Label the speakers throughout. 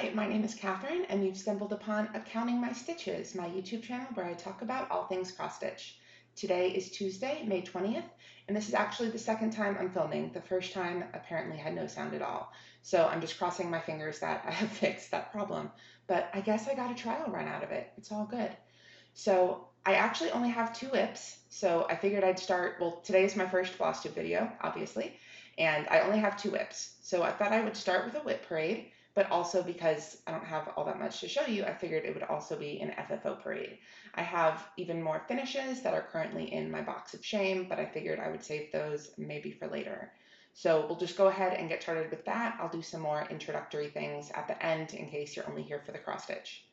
Speaker 1: Hi, my name is Catherine, and you've stumbled upon Accounting My Stitches, my YouTube channel where I talk about all things cross stitch. Today is Tuesday, May 20th, and this is actually the second time I'm filming. The first time apparently had no sound at all. So I'm just crossing my fingers that I have fixed that problem. But I guess I got a trial run out of it. It's all good. So I actually only have 2 WIPs, so I figured I'd start, well, today is my first Flosstube video, obviously, and I only have 2 WIPs. So I thought I would start with a WIP parade, but also because I don't have all that much to show you, I figured it would also be an FFO parade. I have even more finishes that are currently in my box of shame, but I figured I would save those maybe for later. So we'll just go ahead and get started with that. I'll do some more introductory things at the end in case you're only here for the cross stitch.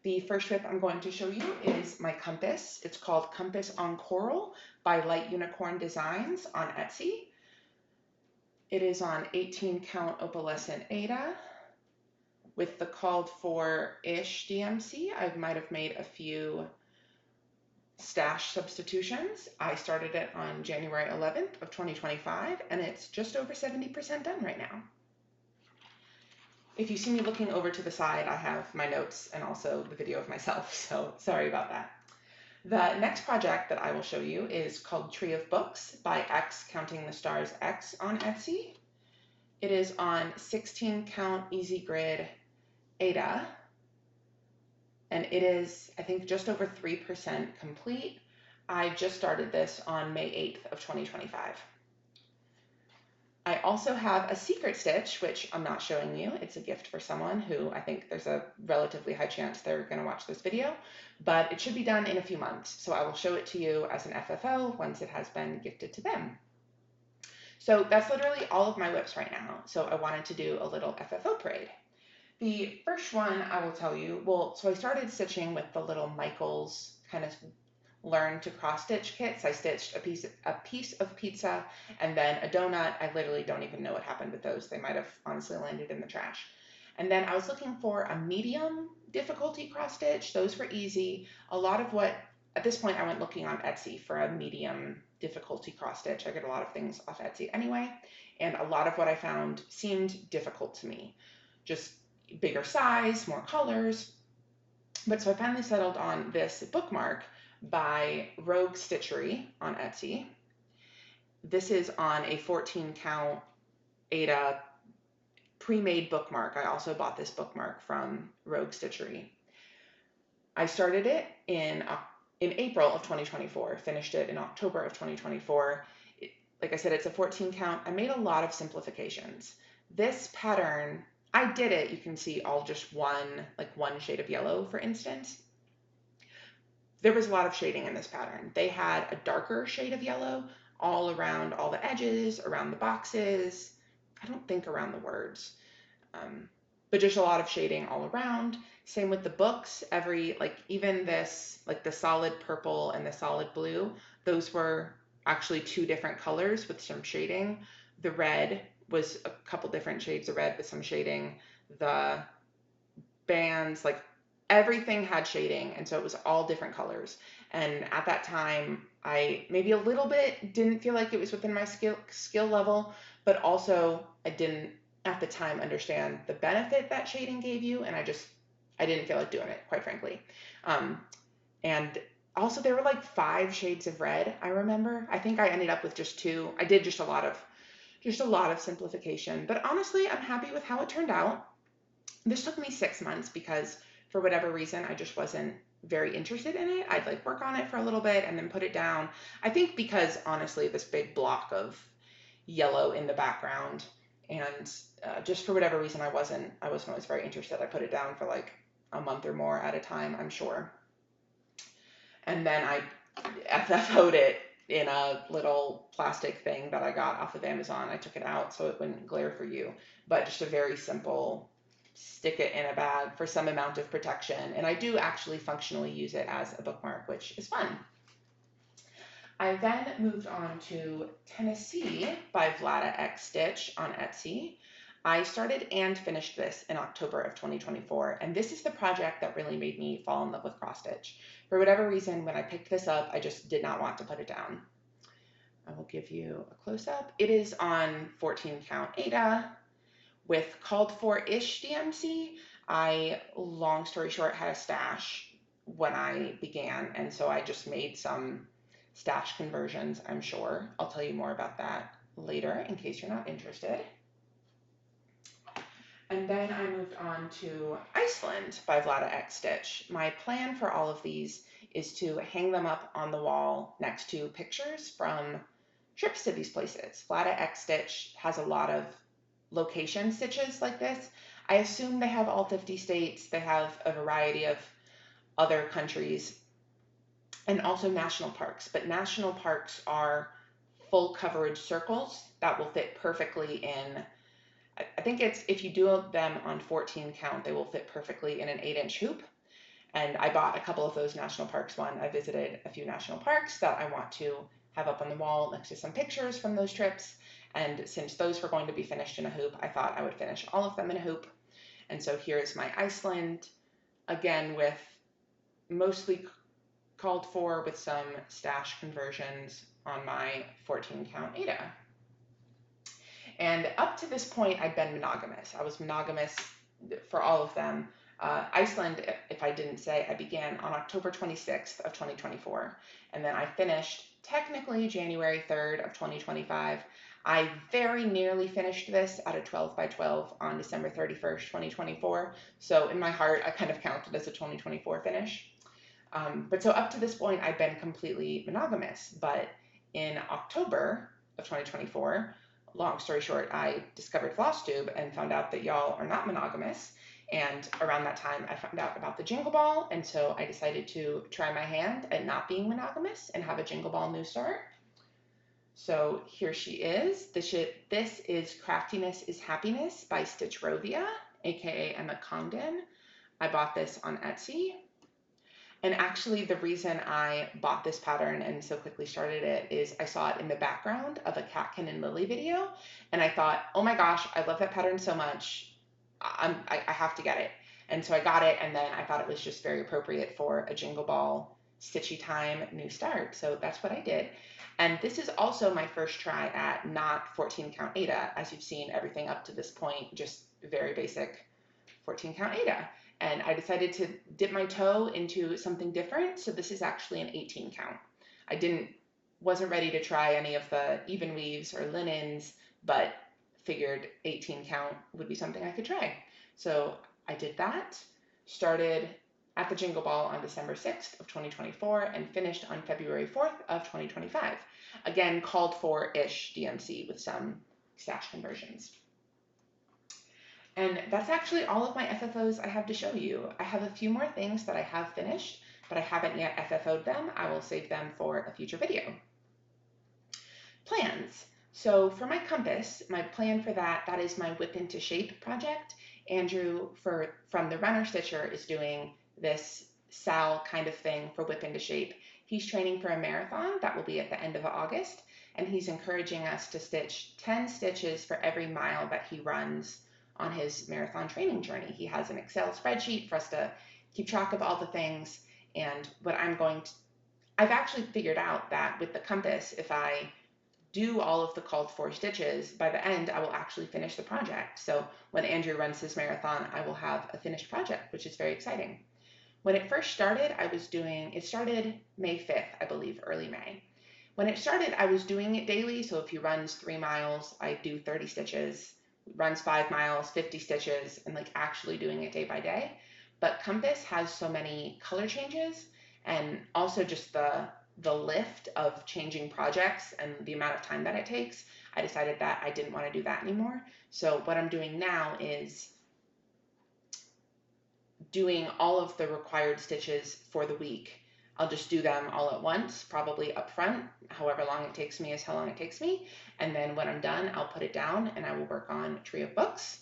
Speaker 1: The first WIP I'm going to show you is my compass. It's called Compass on Coral by LightUnicornDesigns on Etsy. It is on 18 count opalescent Aida with the called for-ish DMC. I might have made a few stash substitutions. I started it on January 11th of 2025, and it's just over 70% done right now. If you see me looking over to the side, I have my notes and also the video of myself, so sorry about that. The next project that I will show you is called Tree of Books by xCountingtheStarsx on Etsy. It is on 16 count easy grid Aida, and it is, I think, just over 3% complete. I just started this on May 8th of 2025. I also have a secret stitch, which I'm not showing you. It's a gift for someone who I think there's a relatively high chance they're going to watch this video, but it should be done in a few months. So I will show it to you as an FFO once it has been gifted to them. So that's literally all of my WIPs right now. So I wanted to do a little FFO parade. The first one I will tell you, well, so I started stitching with the little Michaels kind of learn to cross stitch kits. I stitched a piece of pizza and then a donut. I literally don't even know what happened with those. They might have honestly landed in the trash. And then I was looking for a medium difficulty cross stitch. Those were easy. A lot of what, at this point I went looking on Etsy for a medium difficulty cross stitch. I get a lot of things off Etsy anyway, and a lot of what I found seemed difficult to me. Just bigger size, more colors. But so I finally settled on this bookmark by RogueStitchery on Etsy. This is on a 14 count Aida pre-made bookmark. I also bought this bookmark from RogueStitchery. I started it in April of 2024, finished it in October of 2024. Like I said, it's a 14 count. I made a lot of simplifications. This pattern, I did it, you can see all just one shade of yellow, for instance. There was a lot of shading in this pattern. They had a darker shade of yellow all around all the edges, around the boxes. I don't think around the words, but just a lot of shading all around. Same with the books. Even this, like the solid purple and the solid blue, those were actually 2 different colors with some shading. The red was a couple different shades of red with some shading. The bands, everything had shading, and so it was all different colors. And at that time, I maybe a little bit didn't feel like it was within my skill level, but also I didn't at the time understand the benefit that shading gave you, and I didn't feel like doing it, quite frankly. And also there were 5 shades of red, I remember. I think I ended up with just 2. I did just a lot of simplification, but honestly, I'm happy with how it turned out. This took me 6 months because for whatever reason, I just wasn't very interested in it. I'd work on it for a little bit and then put it down. I think because honestly, this big block of yellow in the background, and just for whatever reason, I wasn't always very interested. I put it down for a month or more at a time, I'm sure. And then I FFO'd it in a little plastic thing that I got off of Amazon. I took it out so it wouldn't glare for you, but just a very simple stick it in a bag for some amount of protection. And I do actually functionally use it as a bookmark, which is fun. I then moved on to Tennessee by VladaXstitch on Etsy. I started and finished this in October of 2024, and this is the project that really made me fall in love with cross stitch. For whatever reason, when I picked this up, I just did not want to put it down. I will give you a close-up. It is on 14 count Aida with called for-ish DMC. long story short, had a stash when I began, and so I just made some stash conversions, I'm sure. I'll tell you more about that later in case you're not interested. And then I moved on to Iceland by VladaXstitch. My plan for all of these is to hang them up on the wall next to pictures from trips to these places. VladaXstitch has a lot of location stitches like this. I assume they have all 50 states. They have a variety of other countries and also national parks. But national parks are full coverage circles that will fit perfectly in, I think it's, if you do them on 14 count, they will fit perfectly in an 8-inch hoop. And I bought a couple of those national parks one. I visited a few national parks that I want to have up on the wall next to some pictures from those trips. And since those were going to be finished in a hoop, I thought I would finish all of them in a hoop. And so here's my Iceland, again with mostly called for with some stash conversions on my 14 count Ada. And up to this point, I'd been monogamous. I was monogamous for all of them. Iceland, if I didn't say, I began on October 26th of 2024, and then I finished technically January 3rd of 2025. I very nearly finished this at a 12 by 12 on December 31st, 2024. So in my heart, I kind of counted as a 2024 finish. But so up to this point, I've been completely monogamous. But in October of 2024, long story short, I discovered Flosstube and found out that y'all are not monogamous. And around that time, I found out about the Jingle Ball. And so I decided to try my hand at not being monogamous and have a Jingle Ball new start. So here she is. This is Craftiness is Happiness by Stitchrovia, aka Emma Congdon. I bought this on Etsy. And actually, the reason I bought this pattern and so quickly started it is I saw it in the background of a Catkin and Lily video, and I thought, oh my gosh, I love that pattern so much, I have to get it. And so I got it, and then I thought it was just very appropriate for a Jingle Ball Stitchy Time new start, so that's what I did. And this is also my first try at not 14 count Ada. As you've seen, everything up to this point, just very basic 14 count Ada. And I decided to dip my toe into something different. So this is actually an 18 count. I wasn't ready to try any of the even weaves or linens, but figured 18 count would be something I could try. So I did that, started at the Jingle Ball on December 6th of 2024 and finished on February 4th of 2025. Again, called for-ish DMC with some stash conversions. And that's actually all of my FFOs I have to show you. I have a few more things that I have finished, but I haven't yet FFO'd them. I will save them for a future video. Plans. So for my compass, my plan for that is my Whip into Shape project. Andrew from the Runner Stitcher is doing this Sal kind of thing for Whip into Shape. He's training for a marathon that will be at the end of August, and he's encouraging us to stitch 10 stitches for every mile that he runs on his marathon training journey. He has an Excel spreadsheet for us to keep track of all the things. And what I've actually figured out that with the compass, if I do all of the called for stitches, by the end, I will actually finish the project. So when Andrew runs his marathon, I will have a finished project, which is very exciting. When it first started, it started May 5th, I believe, early May. When it started, I was doing it daily. So if he runs 3 miles, I do 30 stitches. Runs 5 miles, 50 stitches, and like actually doing it day by day. But Compass has so many color changes and also just the lift of changing projects and the amount of time that it takes. I decided that I didn't want to do that anymore. So what I'm doing now is doing all of the required stitches for the week. I'll just do them all at once, probably up front. However long it takes me is how long it takes me. And then when I'm done, I'll put it down and I will work on Tree of Books.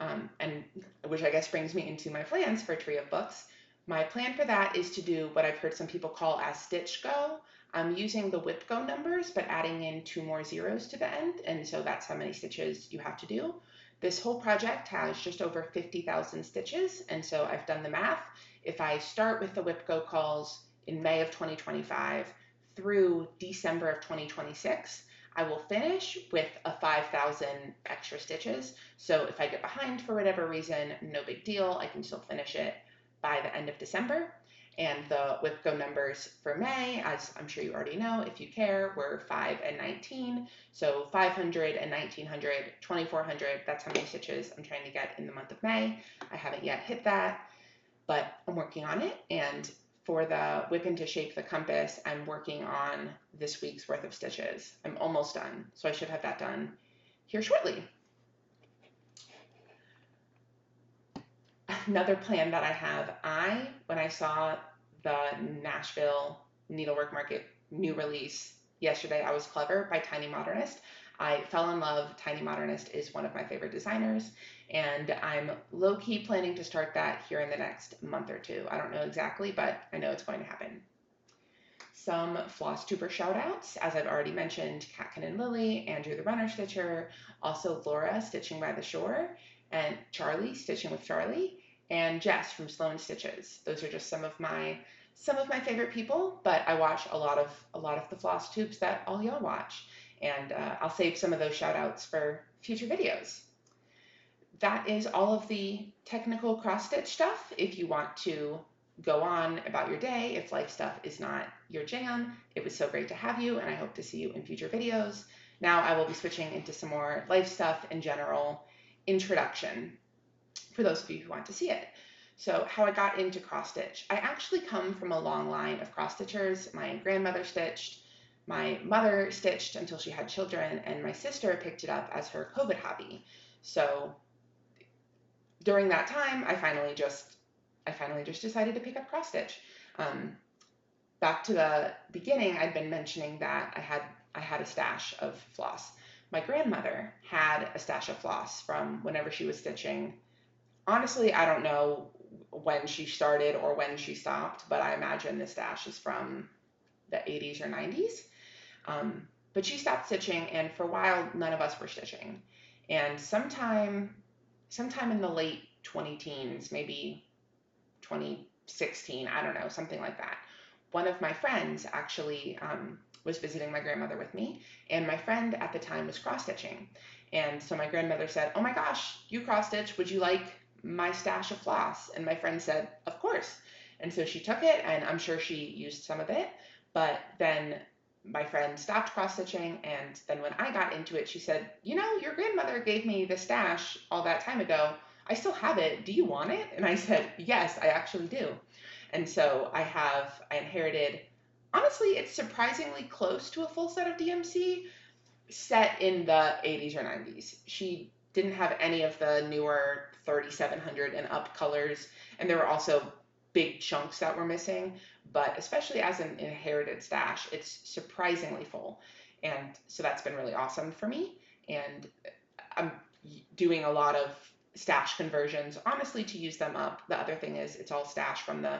Speaker 1: And which I guess brings me into my plans for Tree of Books. My plan for that is to do what I've heard some people call as Stitch Go. I'm using the WIP Go numbers, but adding in 2 more zeros to the end. And so that's how many stitches you have to do. This whole project has just over 50,000 stitches. And so I've done the math. If I start with the WIP Go calls in May of 2025 through December of 2026, I will finish with a 5,000 extra stitches. So if I get behind for whatever reason, no big deal. I can still finish it by the end of December. And the WIP Go numbers for May, as I'm sure you already know, if you care, were 5 and 19. So 500 and 1900, 2400, that's how many stitches I'm trying to get in the month of May. I haven't yet hit that, but I'm working on it. And for the whip into shape the compass, I'm working on this week's worth of stitches. I'm almost done, so I should have that done here shortly. Another plan that I have, when I saw the Nashville Needlework Market new release yesterday, I Was Clever by Tiny Modernist. I fell in love. Tiny Modernist is one of my favorite designers, and I'm low-key planning to start that here in the next month or two. I don't know exactly, but I know it's going to happen. Some Flosstuber shoutouts, as I've already mentioned, Catkin and Lily, Andrew the Runner Stitcher, also Laura Stitching by the Shore, and Charlie Stitching with Charlie, and Jess from Sloan Stitches. Those are just some of my favorite people, but I watch a lot of the Flosstubes that all y'all watch, and I'll save some of those shout outs for future videos. That is all of the technical cross stitch stuff. If you want to go on about your day, if life stuff is not your jam, it was so great to have you, and I hope to see you in future videos. Now I will be switching into some more life stuff and general introduction for those of you who want to see it. So how I got into cross stitch. I actually come from a long line of cross stitchers. My grandmother stitched, my mother stitched until she had children, and my sister picked it up as her COVID hobby. So during that time, I finally just decided to pick up cross stitch. Back to the beginning, I'd been mentioning that I had a stash of floss. My grandmother had a stash of floss from whenever she was stitching. Honestly, I don't know when she started or when she stopped, but I imagine the stash is from the 80s or 90s. But she stopped stitching, and for a while, none of us were stitching. And sometime in the late 20-teens, maybe 2016, I don't know, something like that, one of my friends actually was visiting my grandmother with me, and my friend at the time was cross-stitching. And so my grandmother said, "Oh my gosh, you cross-stitch, would you like my stash of floss?" And my friend said, "Of course." And so she took it, and I'm sure she used some of it, but then my friend stopped cross-stitching, and then when I got into it, she said, "You know, your grandmother gave me the stash all that time ago. I still have it. Do you want it?" And I said, "Yes, I actually do." And so I inherited, honestly, it's surprisingly close to a full set of DMC set in the 80s or 90s. She didn't have any of the newer 3700 and up colors, and there were also big chunks that were missing, but especially as an inherited stash, it's surprisingly full. And so that's been really awesome for me. And I'm doing a lot of stash conversions, honestly, to use them up. The other thing is it's all stash from the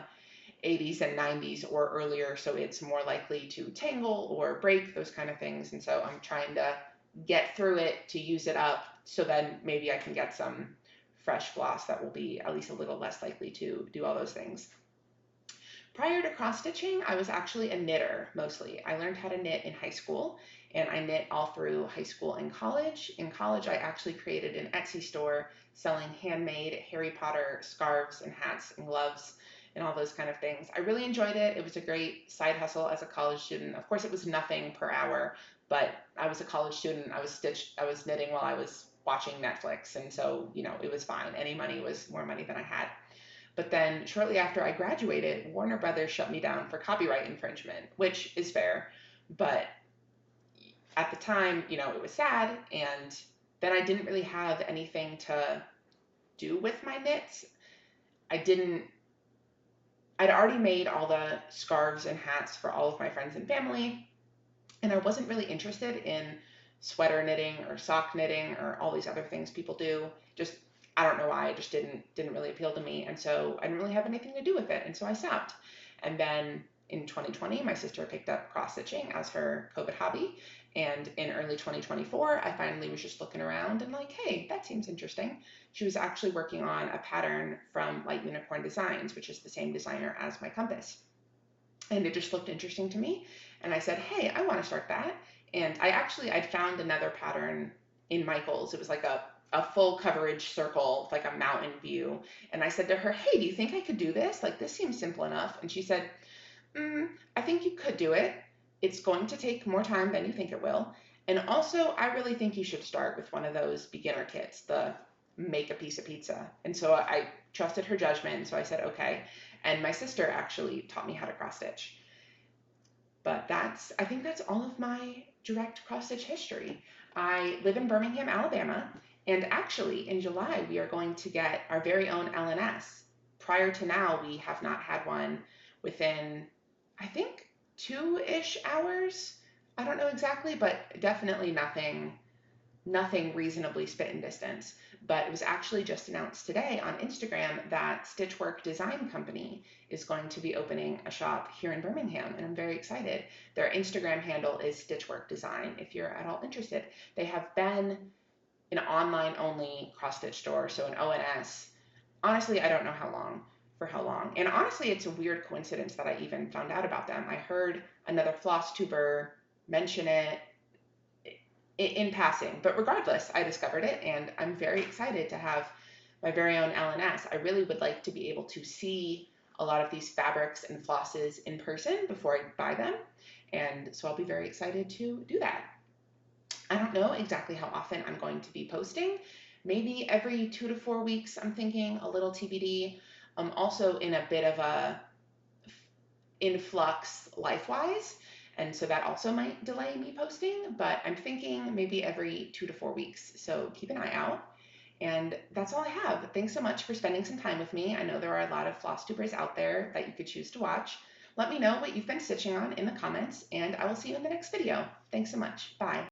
Speaker 1: 80s and 90s or earlier, so it's more likely to tangle or break, those kind of things. And so I'm trying to get through it to use it up, so then maybe I can get some fresh floss that will be at least a little less likely to do all those things. Prior to cross-stitching, I was actually a knitter mostly. I learned how to knit in high school, and I knit all through high school and college. In college, I actually created an Etsy store selling handmade Harry Potter scarves and hats and gloves and all those kind of things. I really enjoyed it. It was a great side hustle as a college student. Of course, it was nothing per hour, but I was a college student. I was knitting while I was watching Netflix, and so, you know, it was fine. Any money was more money than I had. But then shortly after I graduated, Warner Brothers shut me down for copyright infringement, which is fair. But at the time, you know, it was sad. And then I didn't really have anything to do with my knits. I'd already made all the scarves and hats for all of my friends and family, and I wasn't really interested in sweater knitting or sock knitting or all these other things people do. Just, I don't know why, it just didn't really appeal to me, and so I didn't really have anything to do with it, and so I stopped. And then in 2020, my sister picked up cross-stitching as her COVID hobby, and in early 2024, I finally was just looking around and like, hey, that seems interesting. She was actually working on a pattern from LightUnicornDesigns, which is the same designer as my compass. And it just looked interesting to me. And I said, hey, I want to start that. And I'd found another pattern in Michael's. It was like a full coverage circle, like a mountain view. And I said to her, hey, do you think I could do this? Like, this seems simple enough. And she said, I think you could do it. It's going to take more time than you think it will. And also, I really think you should start with one of those beginner kits, the make a piece of pizza. And so I trusted her judgment. And so I said, okay. And my sister actually taught me how to cross stitch. But I think that's all of my direct cross stitch history. I live in Birmingham, Alabama. And actually, in July, we are going to get our very own LNS. Prior to now, we have not had one within, I think, 2-ish hours. I don't know exactly, but definitely nothing reasonably spitting distance. But it was actually just announced today on Instagram that Stitchwork Design Company is going to be opening a shop here in Birmingham, and I'm very excited. Their Instagram handle is Stitchwork Design if you're at all interested. They have been an online only cross stitch store, so an ONS. Honestly, I don't know for how long. And honestly, it's a weird coincidence that I even found out about them. I heard another Flosstuber mention it in passing, but regardless, I discovered it, and I'm very excited to have my very own LNS. I really would like to be able to see a lot of these fabrics and flosses in person before I buy them, and so I'll be very excited to do that. I don't know exactly how often I'm going to be posting. Maybe every 2 to 4 weeks, I'm thinking, a little TBD. I'm also in a bit of a influx life-wise, and so that also might delay me posting, but I'm thinking maybe every 2 to 4 weeks, so keep an eye out. And that's all I have. Thanks so much for spending some time with me. I know there are a lot of Flosstubers out there that you could choose to watch. Let me know what you've been stitching on in the comments, and I will see you in the next video. Thanks so much. Bye.